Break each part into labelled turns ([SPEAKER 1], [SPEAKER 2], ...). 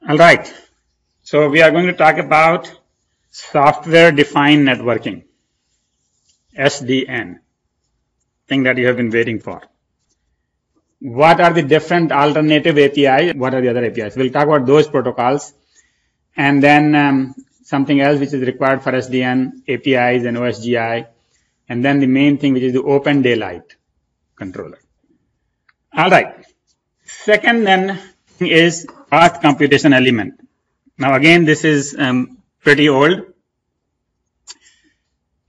[SPEAKER 1] All right. So we are going to talk about Software Defined Networking, SDN, thing that you have been waiting for. What are the different alternative APIs? What are the other APIs? We'll talk about those protocols, and then something else which is required for SDN, APIs and OSGi, and then the main thing which is the OpenDaylight controller. All right. Second then is path computation element. Now again, this is pretty old.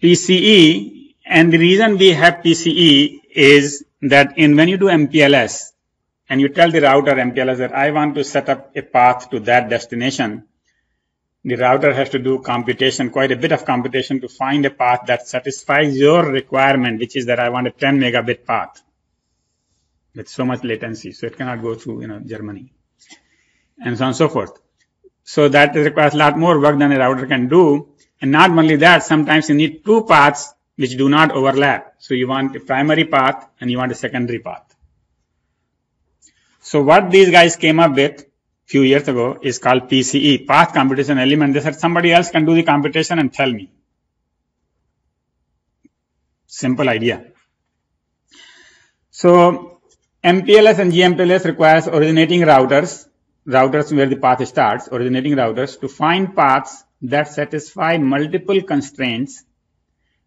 [SPEAKER 1] PCE, and the reason we have PCE is that when you do MPLS and you tell the router MPLS that I want to set up a path to that destination, the router has to do computation, quite a bit of computation to find a path that satisfies your requirement, which is that I want a 10 megabit path with so much latency, so it cannot go through, Germany, and so on and so forth. So that requires a lot more work than a router can do. And not only that, sometimes you need two paths which do not overlap. So you want a primary path and you want a secondary path. So what these guys came up with a few years ago is called PCE, path computation element. They said somebody else can do the computation and tell me. Simple idea. So MPLS and GMPLS requires originating routers where the path starts, originating routers, to find paths that satisfy multiple constraints,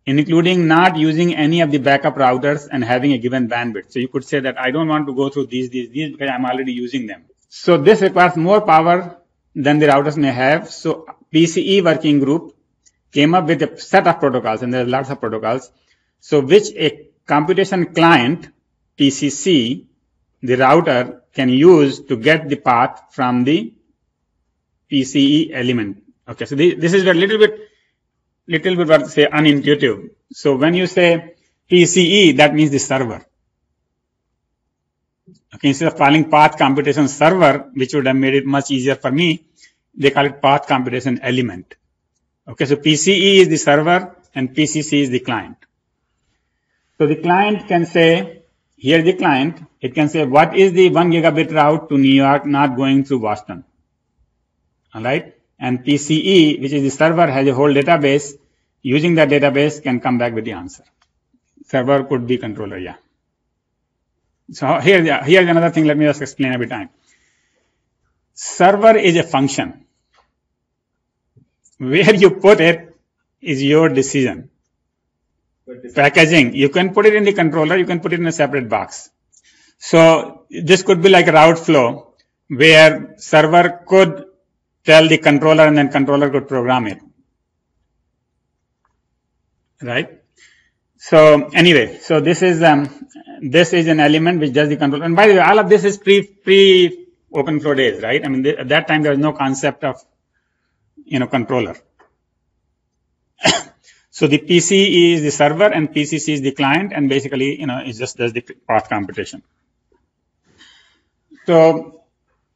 [SPEAKER 1] including not using any of the backup routers and having a given bandwidth. So you could say that I don't want to go through these because I'm already using them. So this requires more power than the routers may have. So PCE working group came up with a set of protocols, and there are lots of protocols. So which a computation client, PCC, the router can use to get the path from the PCE element. Okay, so this is a little bit what say unintuitive. So when you say PCE, that means the server. Okay, instead of calling path computation server, which would have made it much easier for me, they call it path computation element. Okay, so PCE is the server and PCC is the client. So the client can say, here the client, it can say what is the 1 gigabit route to New York not going through Boston. All right. And PCE, which is the server, has a whole database. Using that database can come back with the answer. Server could be controller, yeah. So here's another thing. Let me just explain every time. Server is a function. Where you put it is your decision. Packaging, you can put it in the controller, you can put it in a separate box. So this could be like a route flow where server could tell the controller and then controller could program it. Right? So anyway, so this is an element which does the control. And by the way, all of this is pre OpenFlow days, right? I mean, at that time there was no concept of, controller. So the PCE is the server and PCC is the client, and basically, it just does the path computation. So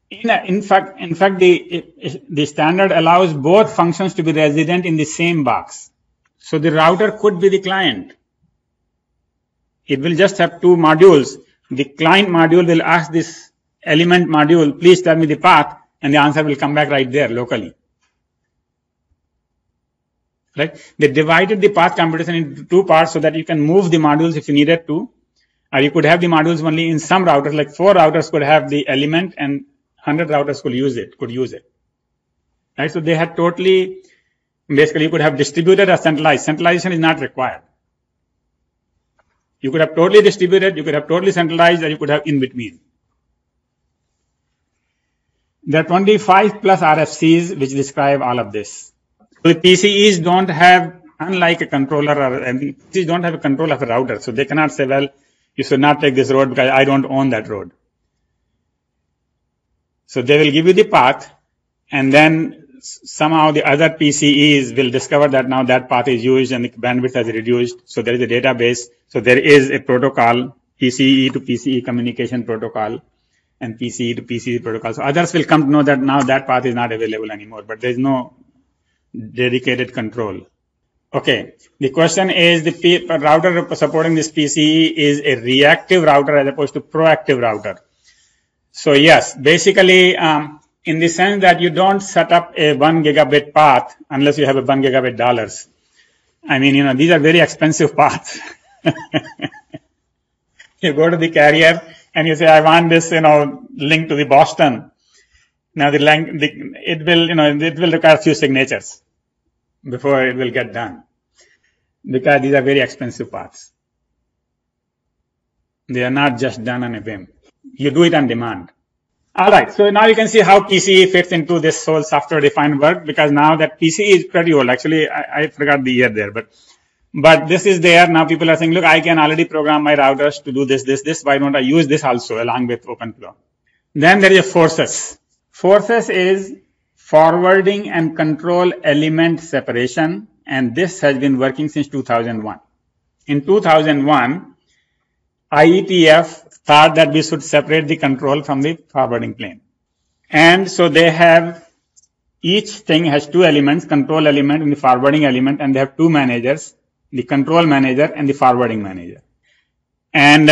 [SPEAKER 1] in fact, the standard allows both functions to be resident in the same box. So the router could be the client. It will just have two modules. The client module will ask this element module, please tell me the path, and the answer will come back right there locally. Right? They divided the path computation into two parts so that you can move the modules if you needed to, or you could have the modules only in some routers, like 4 routers could have the element and 100 routers could use it. Right? So they had basically you could have distributed or centralized. Centralization is not required. You could have totally distributed, you could have totally centralized, or you could have in between. There are 25 plus RFCs which describe all of this. So the PCEs don't have, unlike a controller, PCEs don't have a control of a router. So they cannot say, well, you should not take this road because I don't own that road. So they will give you the path, and then somehow the other PCEs will discover that now that path is used and the bandwidth has reduced. So there is a database. So there is a protocol, PCE to PCE communication protocol and PCE to PCE protocol. So others will come to know that now that path is not available anymore, but there is no dedicated control. Okay. The question is the router supporting this PCE is a reactive router as opposed to proactive router. So yes, basically, in the sense that you don't set up a 1 gigabit path unless you have a 1 gigabit dollars. I mean, these are very expensive paths. You go to the carrier and you say, I want this, link to the Boston. Now it will require a few signatures before it will get done, because these are very expensive paths. They are not just done on a whim. You do it on demand. All right. So now you can see how PCE fits into this whole software defined work, because now that PCE is pretty old. Actually, I forgot the year there, but this is there. Now people are saying, look, I can already program my routers to do this. Why don't I use this also along with OpenFlow? Then there is a forces. Forces is forwarding and control element separation, and this has been working since 2001. In 2001, IETF thought that we should separate the control from the forwarding plane. And so they have, each thing has two elements, control element and the forwarding element, and they have two managers, the control manager and the forwarding manager. And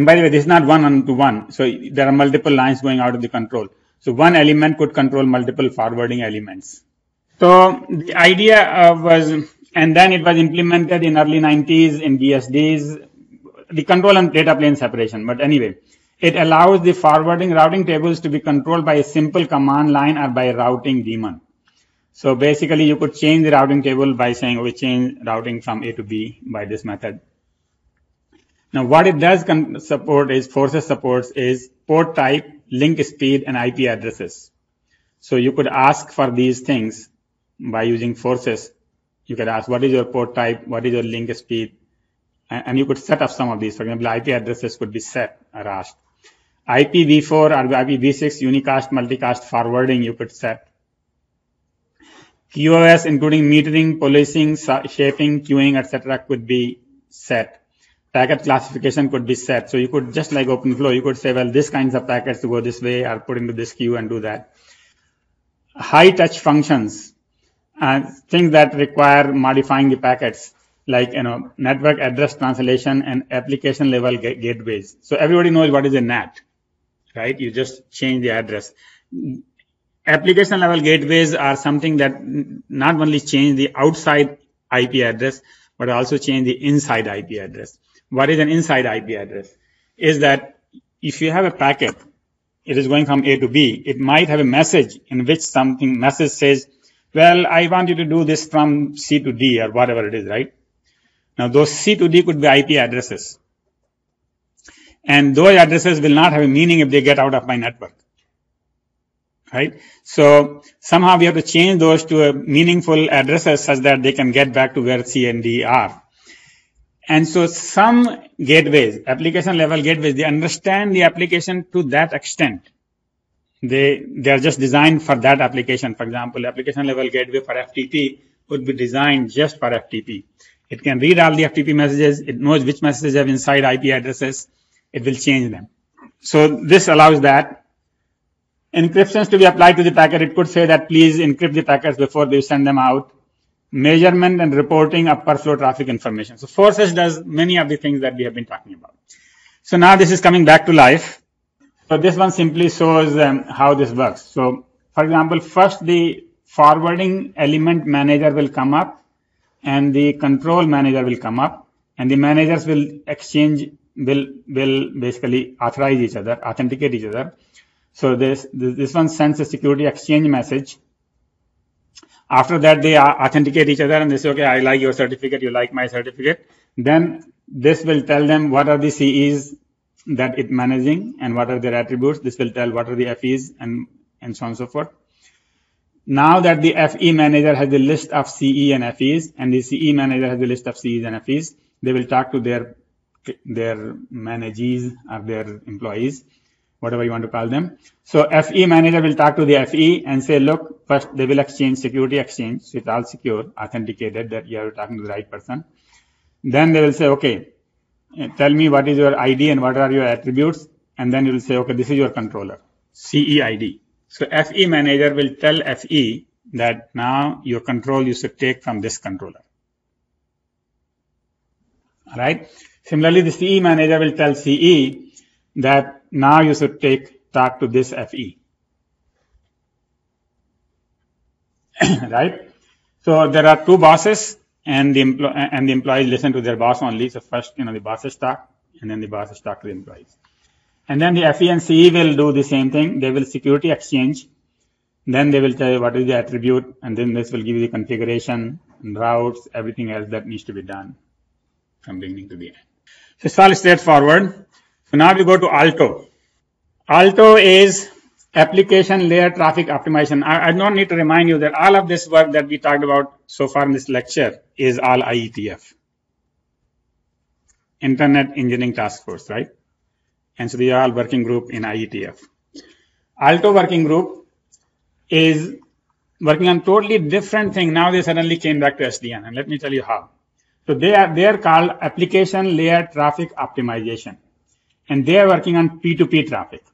[SPEAKER 1] by the way, this is not one-to-one. So there are multiple lines going out of the control. So one element could control multiple forwarding elements. So the idea was, and then it was implemented in early 90s in BSDs, the control and data plane separation. But anyway, it allows the routing tables to be controlled by a simple command line or by a routing daemon. So basically you could change the routing table by saying, we change routing from A to B by this method. Now what it does support is, forces supports is port type, link speed, and IP addresses. So you could ask for these things by using forces. You could ask, what is your port type? What is your link speed? And you could set up some of these. For example, IP addresses could be set or asked. IPv4 or IPv6 unicast, multicast forwarding you could set. QoS, including metering, policing, shaping, queuing, etc., could be set. Packet classification could be set. So you could, just like OpenFlow, you could say, well, this kinds of packets to go this way or put into this queue and do that. High touch functions, things that require modifying the packets, like, network address translation and application level gateways. So everybody knows what is a NAT, right? You just change the address. Application level gateways are something that not only change the outside IP address, but also change the inside IP address. What is an inside IP address? Is that if you have a packet, it is going from A to B, it might have a message in which message says, well, I want you to do this from C to D or whatever it is, right? Now those C to D could be IP addresses. And those addresses will not have a meaning if they get out of my network. Right? So somehow we have to change those to a meaningful addresses such that they can get back to where C and D are. And so some gateways, application level gateways, they understand the application to that extent. They are just designed for that application. For example, application level gateway for FTP would be designed just for FTP. It can read all the FTP messages. It knows which messages have inside IP addresses. It will change them. So this allows that. Encryptions to be applied to the packet. It could say that please encrypt the packets before we send them out. Measurement and reporting of per flow traffic information. So forces does many of the things that we have been talking about. So now this is coming back to life. So this one simply shows how this works. So for example, first the forwarding element manager will come up and the control manager will come up, and the managers will exchange, will basically authorize each other, authenticate each other. So this one sends a security exchange message. After that, they authenticate each other and they say, okay, I like your certificate, you like my certificate. Then this will tell them what are the CEs that it's managing and what are their attributes. This will tell what are the FEs and so on and so forth. Now that the FE manager has the list of CE and FEs, and the CE manager has the list of CEs and FEs, they will talk to their managees or their employees, whatever you want to call them. So FE manager will talk to the FE and say, look, first they will exchange security exchange. So it's all secure, authenticated that you are talking to the right person. Then they will say, okay, tell me what is your ID and what are your attributes. And then you will say, okay, this is your controller, CE ID. So FE manager will tell FE that now your control you should take from this controller. All right. Similarly, the CE manager will tell CE that now you should take talk to this FE. Right? So there are two bosses, and the employees listen to their boss only. So first, the bosses talk, and then the bosses talk to the employees. And then the FE and CE will do the same thing. They will security exchange. Then they will tell you what is the attribute, and then this will give you the configuration, and routes, everything else that needs to be done from beginning to the end. So it's all straightforward. So now we go to ALTO. ALTO is application layer traffic optimization. I don't need to remind you that all of this work that we talked about so far in this lecture is all IETF, Internet Engineering Task Force, right? And so they are all working group in IETF. ALTO working group is working on totally different thing. Now they suddenly came back to SDN, and let me tell you how. So they are called application layer traffic optimization, and they are working on P2P traffic.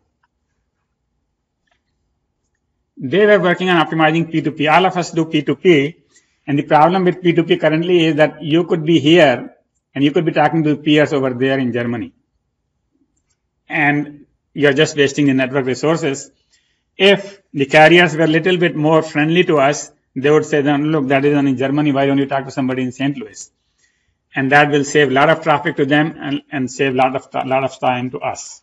[SPEAKER 1] They were working on optimizing P2P. All of us do P2P, and the problem with P2P currently is that you could be here and you could be talking to peers over there in Germany, and you're just wasting the network resources. If the carriers were a little bit more friendly to us, they would say, look, that is in Germany, why don't you talk to somebody in St. Louis? And that will save a lot of traffic to them and save a lot of time to us,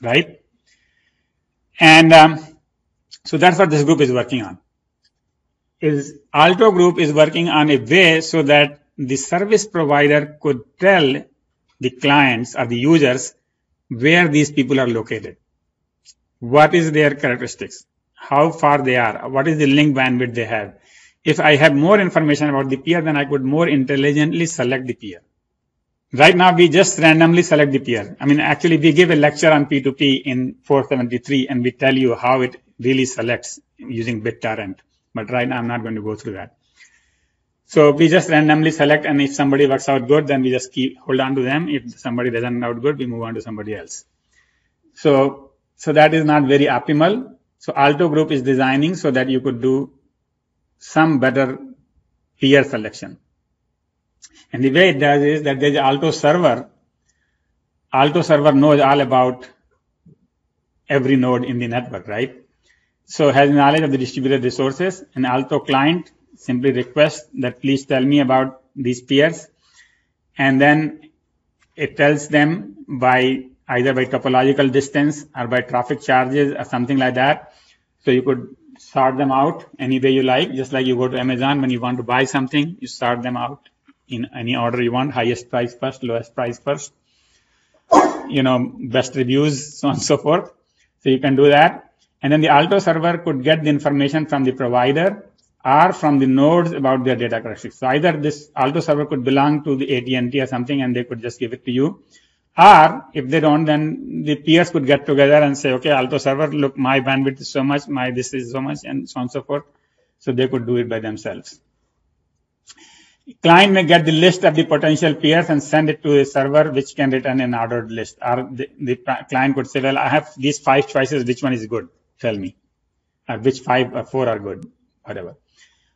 [SPEAKER 1] right? And so that's what this group is working on. ALTO group is working on a way so that the service provider could tell the clients or the users where these people are located. What is their characteristics? How far they are? What is the link bandwidth they have? If I have more information about the peer, then I could more intelligently select the peer. Right now, we just randomly select the peer. I mean, actually, we give a lecture on P2P in 473, and we tell you how it really selects using BitTorrent. But right now, I'm not going to go through that. So we just randomly select, and if somebody works out good, then we just hold on to them. If somebody doesn't work out good, we move on to somebody else. So that is not very optimal. So ALTO group is designing so that you could do some better peer selection. And the way it does is that there's an ALTO server. ALTO server knows all about every node in the network, right? So has knowledge of the distributed resources. And ALTO client simply requests that please tell me about these peers. And then it tells them either by topological distance or by traffic charges or something like that. So you could sort them out any way you like, just like you go to Amazon when you want to buy something, you sort them out in any order you want, highest price first, lowest price first, best reviews, so on and so forth. So you can do that. And then the ALTO server could get the information from the provider or from the nodes about their data characteristics. So either this ALTO server could belong to the AT&T or something, and they could just give it to you. Or if they don't, then the peers could get together and say, okay, ALTO server, look, my bandwidth is so much, this is so much, and so on and so forth. So they could do it by themselves. Client may get the list of the potential peers and send it to a server, which can return an ordered list. Or the client could say, well, I have these 5 choices, which one is good? Tell me. Or which 5 or 4 are good? Whatever.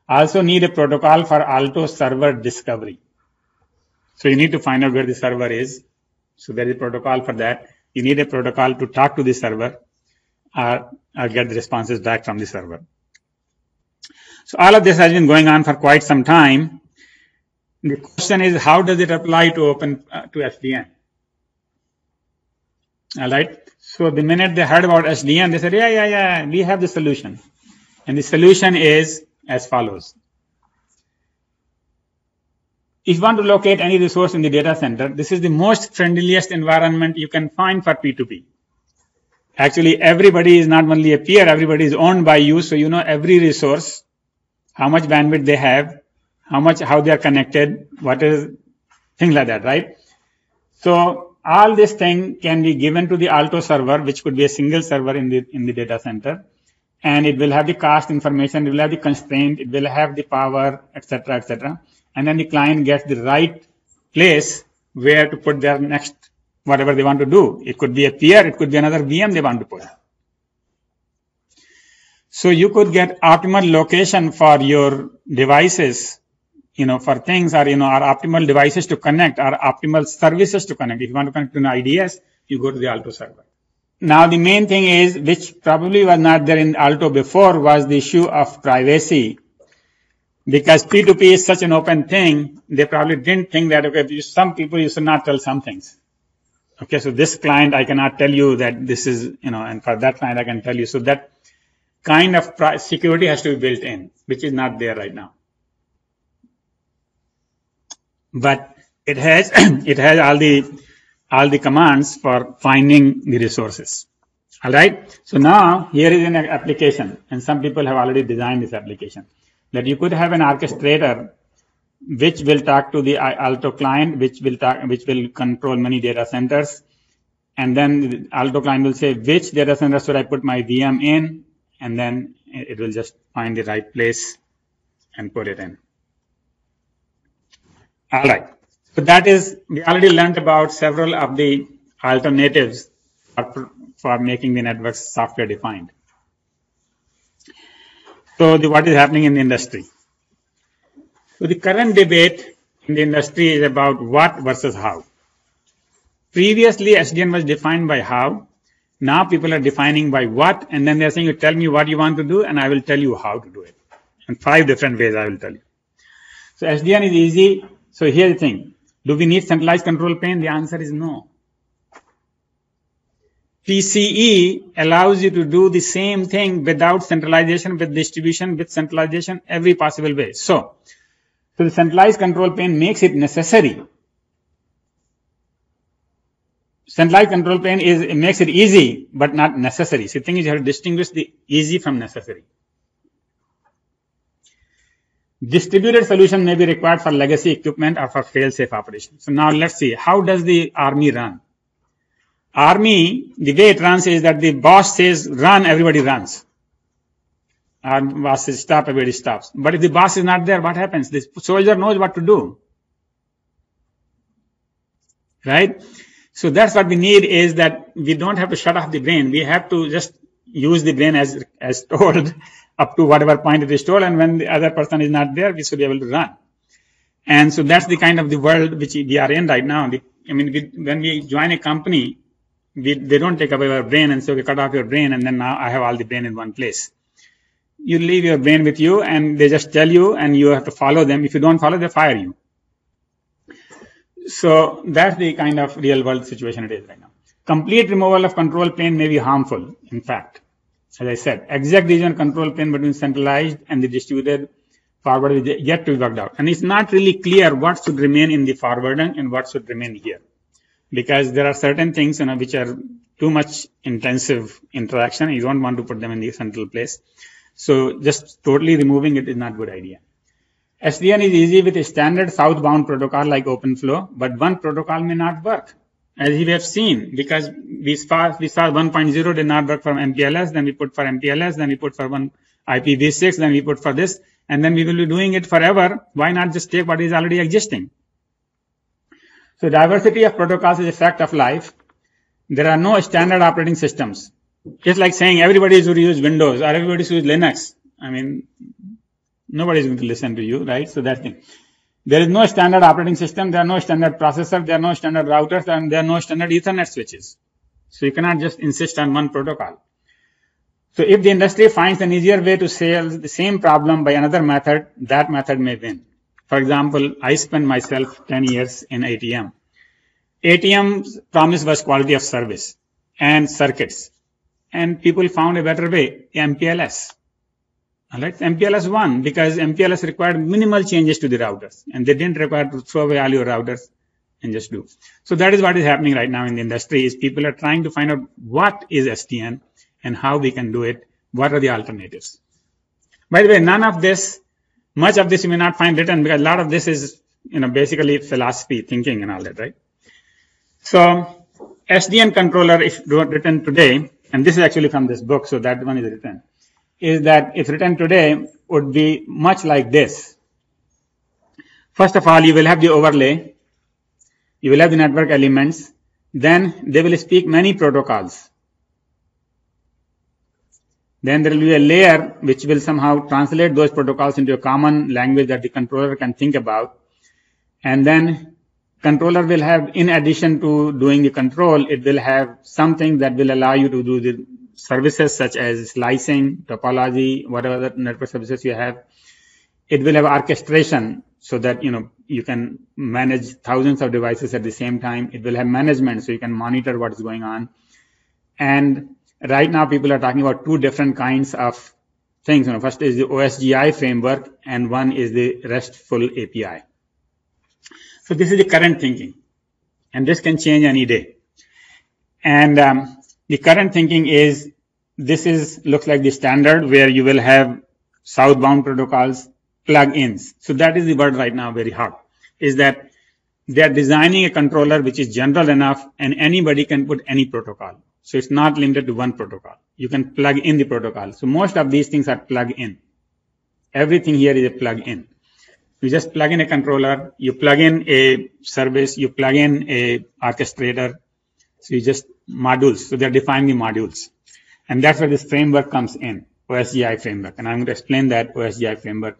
[SPEAKER 1] Also need a protocol for ALTO server discovery. So you need to find out where the server is. So there is a protocol for that. You need a protocol to talk to the server or get the responses back from the server. So all of this has been going on for quite some time. The question is, how does it apply to SDN? All right. So the minute they heard about SDN, they said, yeah, we have the solution. And the solution is as follows. If you want to locate any resource in the data center, this is the most friendliest environment you can find for P2P. Actually, everybody is not only a peer, everybody is owned by you. So you know every resource, how much bandwidth they have, how they are connected, what is, things like that, right? So all this thing can be given to the ALTO server, which could be a single server in the data center. And it will have the cost information, it will have the constraint, it will have the power, etc., etc. And then the client gets the right place where to put their next, whatever they want to do. It could be a peer, it could be another VM they want to put. So you could get optimal location for your devices, for things, or, or optimal devices to connect, or optimal services to connect. If you want to connect to an IDS, you go to the ALTO server. Now the main thing is, which probably was not there in ALTO before, was the issue of privacy. Because P2P is such an open thing, they probably didn't think that, okay, some people you should not tell some things. Okay, so this client, I cannot tell you that this is, and for that client, I can tell you. So that kind of security has to be built in, which is not there right now. But it has, it has all the commands for finding the resources. All right. So now here is an application, and some people have already designed this application, that you could have an orchestrator which will talk to the ALTO client, which will control many data centers. And then the ALTO client will say, which data center should I put my VM in? And then it will just find the right place and put it in. All right. So that is, we already learned about several of the alternatives for making the networks software defined. So what is happening in the industry? So the current debate in the industry is about what versus how. Previously, SDN was defined by how. Now people are defining by what, and then they're saying, you tell me what you want to do, and I will tell you how to do it. In 5 different ways I will tell you. So SDN is easy. So here's the thing. Do we need centralized control plane? The answer is no. PCE allows you to do the same thing without centralization, with distribution, with centralization, every possible way. So the centralized control plane makes it necessary. Centralized control plane it makes it easy, but not necessary. So the thing is, you have to distinguish the easy from necessary. Distributed solution may be required for legacy equipment or for fail-safe operation. So now let's see, how does the army run? Army, the way it runs is that the boss says run, everybody runs. Our boss says stop, everybody stops. But if the boss is not there, what happens? The soldier knows what to do. Right? So that's what we need, is that we don't have to shut off the brain. We have to just use the brain as told up to whatever point it is told. And when the other person is not there, we should be able to run. And so that's the kind of the world which we are in right now. When we join a company, they don't take away our brain and say, okay, cut off your brain, and then now I have all the brain in one place. You leave your brain with you, and they just tell you, and you have to follow them. If you don't follow, they fire you. So that's the kind of real world situation it is right now. Complete removal of control plane may be harmful. In fact, as I said, exact region control plane between centralized and the distributed forward is yet to be worked out. And it's not really clear what should remain in the forwarding and what should remain here. Because there are certain things which are too much intensive interaction. You don't want to put them in the central place. So just totally removing it is not a good idea. SDN is easy with a standard southbound protocol like OpenFlow, but one protocol may not work, as we have seen, because we saw 1.0 did not work for MPLS, then we put for MPLS, then we put for one IPv6, then we put for this, and then we will be doing it forever. Why not just take what is already existing? So diversity of protocols is a fact of life. There are no standard operating systems. It's like saying everybody should use Windows or everybody should use Linux. Nobody is going to listen to you, right? So that's the thing. There is no standard operating system. There are no standard processor. There are no standard routers, and there are no standard Ethernet switches. So you cannot just insist on one protocol. So if the industry finds an easier way to solve the same problem by another method, that method may win. For example, I spent myself 10 years in ATM. ATM's promise was quality of service and circuits. And people found a better way, MPLS. All right, MPLS won because MPLS required minimal changes to the routers, and they didn't require to throw away all your routers and just do. So that is what is happening right now in the industry, is people are trying to find out what is SDN and how we can do it. What are the alternatives? By the way, much of this you may not find written, because a lot of this is, basically philosophy, thinking and all that, right? So SDN controller, if written today, and this is actually from this book, so that one is written, is that if written today would be much like this. First of all, you will have the overlay. You will have the network elements. Then they will speak many protocols. Then there will be a layer which will somehow translate those protocols into a common language that the controller can think about. And then controller will have, in addition to doing the control, it will have something that will allow you to do the services such as slicing, topology, whatever the network services you have. It will have orchestration so that, you can manage thousands of devices at the same time. It will have management so you can monitor what is going on. And right now people are talking about two different kinds of things. First is the OSGi framework and one is the RESTful API. So this is the current thinking, and this can change any day. And the current thinking is, this looks like the standard where you will have southbound protocols, plug-ins. So that is the word right now very hot, is that they are designing a controller which is general enough and anybody can put any protocol. So it's not limited to one protocol. You can plug in the protocol. So most of these things are plug-in. Everything here is a plug-in. You just plug in a controller, you plug in a service, you plug in a orchestrator. So you just modules. So they're defining the modules. And that's where this framework comes in, OSGi framework. And I'm going to explain that OSGi framework